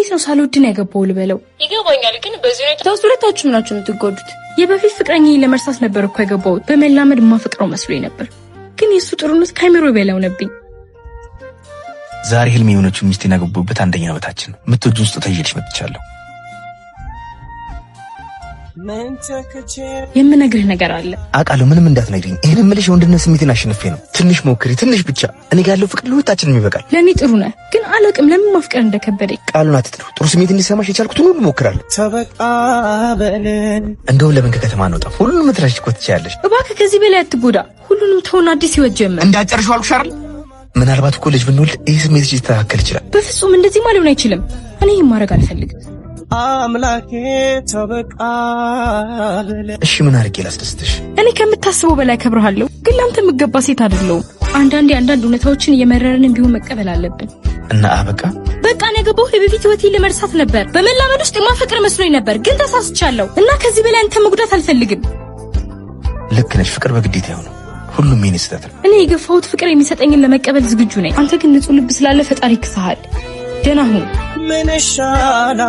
እንዴት ነው ሳልወድን ያገባው ልበለው? ይገባኛል ግን በዚህ ሁኔታ ሁለታችሁም ናችሁ የምትጎዱት። የበፊት ፍቅረኛዬ ለመርሳት ነበር እኮ ያገባው። በመላመድ ማፈቅረው መስሎኝ ነበር። ግን የሱ ጥሩነት ካይምሮ በላው ነብኝ። ዛሬ ህልም የሆነችው ሚስቴን ያገባሁበት አንደኛ ዓመታችን ነው። የምትወጂውን ስጦታ ይዤልሽ መጥቻለሁ። የምነግርህ ነገር አለ። አውቃለሁ። ምንም እንዳትነግሪኝ። ይሄን የምልሽ የወንድነት ስሜቴን አሸንፌ ነው። ትንሽ ሞክሪ፣ ትንሽ ብቻ። እኔ ጋር ያለው ፍቅር ለሁለታችንም ይበቃል። ለኔ ጥሩ ነህ፣ ግን አላውቅም ለምን ማፍቀር እንደከበደኝ። ቃሉን አትጥሩ። ጥሩ ስሜት እንዲሰማሽ የቻልኩትን ሁሉ ሞክራለሁ። እንደውም ለምን ከከተማ አንወጣም? ሁሉንም ትራሽ እኮ ትችያለሽ። እባክህ ከዚህ በላይ አትጎዳ። ሁሉንም ተውና አዲስ ህይወት ጀምር። እንዳጨርሽው አልኩሽ አይደል? ምናልባት እኮ ልጅ ብንወልድ ይህ ስሜትሽ ሊስተካከል ይችላል። በፍጹም እንደዚህ ማለት አይችልም። እኔ ማድረግ አልፈልግም። አምላኬ ተበቃለ። እሺ ምን አድርጌ ላስደስትሽ? እኔ ከምታስበው በላይ ከብርሃለሁ፣ ግን ላንተ የምገባ ሴት አይደለሁም። አንዳንድ እውነታዎችን እየመረረንም ቢሆን መቀበል አለብን። እና በቃ ነው የገባው። የበፊት ህይወቴን ለመርሳት ነበር። በመላመድ ውስጥ የማፈቅር መስሎኝ ነበር፣ ግን ተሳስቻለሁ እና ከዚህ በላይ አንተ መጉዳት አልፈልግም። ልክ ነሽ። ፍቅር በግዴታ ይሆን ሁሉም የኔ ስህተት ነው። እኔ የገፋሁት ፍቅር የሚሰጠኝን ለመቀበል ዝግጁ ነኝ። አንተ ግን ንጹህ ልብ ስላለ ፈጣሪ ይክስሃል። ደህና ሁን። ምን ይሻላል?